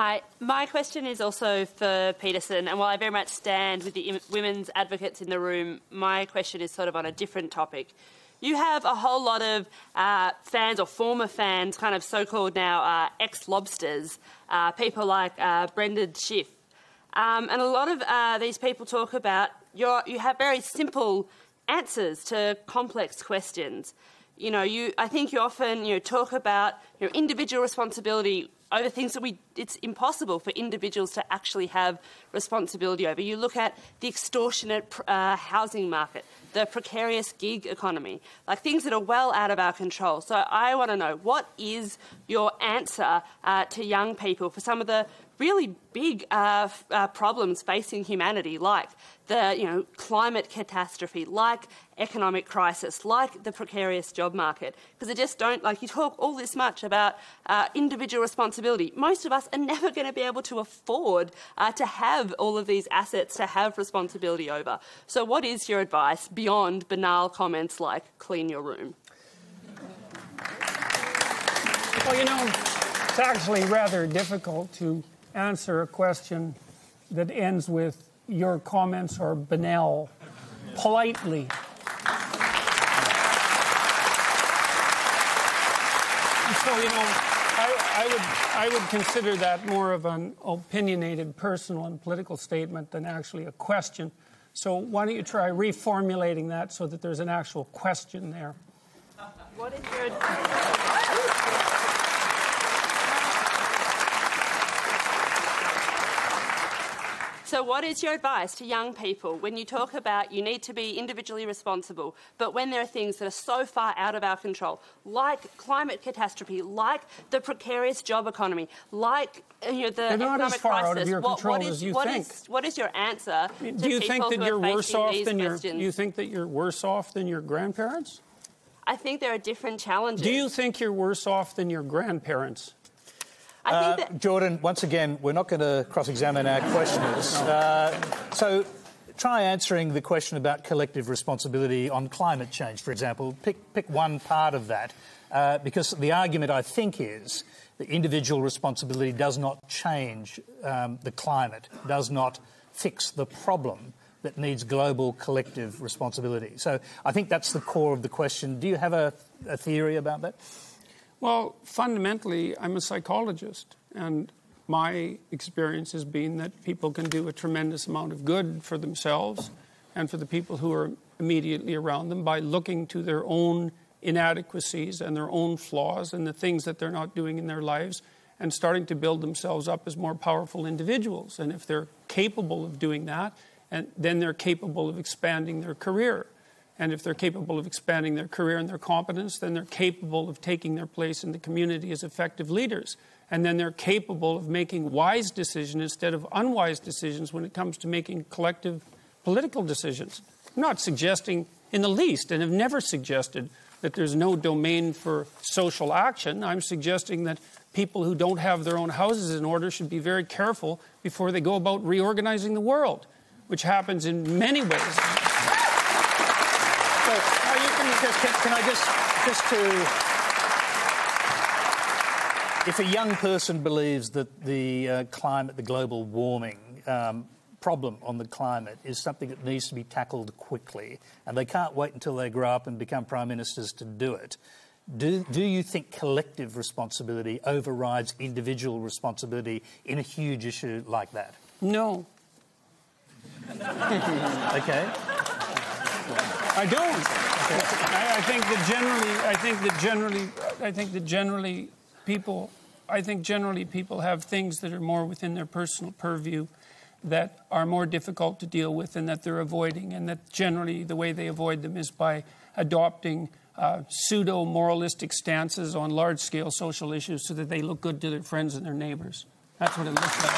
Hi, my question is also for Peterson, and while I very much stand with the women's advocates in the room, my question is sort of on a different topic. You have a whole lot of fans or former fans, kind of so-called now ex-lobsters, people like Brendan Schiff. And a lot of these people talk about you have very simple answers to complex questions. You know, I think you often talk about individual responsibility over things that it's impossible for individuals to actually have responsibility over. You look at the extortionate housing market, the precarious gig economy, like things that are well out of our control. So I want to know, what is your answer to young people for some of the really big problems facing humanity, like the climate catastrophe, like economic crisis, like the precarious job market? Because I just don't, like, you talk all this much about individual responsibility. Most of us are never going to be able to afford to have all of these assets to have responsibility over. So what is your advice beyond banal comments like clean your room? Well, it's actually rather difficult to answer a question that ends with "your comments are banal" politely. So, I would consider that more of an opinionated personal and political statement than actually a question. So why don't you try reformulating that so that there's an actual question there? What is your... So what is your advice to young people when you talk about you need to be individually responsible, but when there are things that are so far out of our control, like climate catastrophe, like the precarious job economy, like the They're not economic as far crisis, out of your control as you think. What is your answer to Do you think that you're worse off than you think that you're worse off than your grandparents? I think there are different challenges. Do you think you're worse off than your grandparents? Jordan, once again, we're not going to cross-examine our questioners. So try answering the question about collective responsibility on climate change, for example. Pick one part of that, because the argument, I think, is that individual responsibility does not change the climate, does not fix the problem that needs global collective responsibility. So I think that's the core of the question. Do you have a theory about that? Well, fundamentally, I'm a psychologist, and my experience has been that people can do a tremendous amount of good for themselves and for the people who are immediately around them by looking to their own inadequacies and their own flaws and the things that they're not doing in their lives and starting to build themselves up as more powerful individuals. And if they're capable of doing that, then they're capable of expanding their career. And if they're capable of expanding their career and their competence, then they're capable of taking their place in the community as effective leaders. And then they're capable of making wise decisions instead of unwise decisions when it comes to making collective political decisions. I'm not suggesting in the least, and have never suggested, that there's no domain for social action. I'm suggesting that people who don't have their own houses in order should be very careful before they go about reorganizing the world, which happens in many ways. So, can I just if a young person believes that the climate, the global warming problem on the climate is something that needs to be tackled quickly, and they can't wait until they grow up and become prime ministers to do it, do you think collective responsibility overrides individual responsibility in a huge issue like that? No. Okay. I don't. Okay. I think generally people have things that are more within their personal purview that are more difficult to deal with and that they're avoiding, and that generally the way they avoid them is by adopting pseudo-moralistic stances on large-scale social issues so that they look good to their friends and their neighbors. That's what it looks like.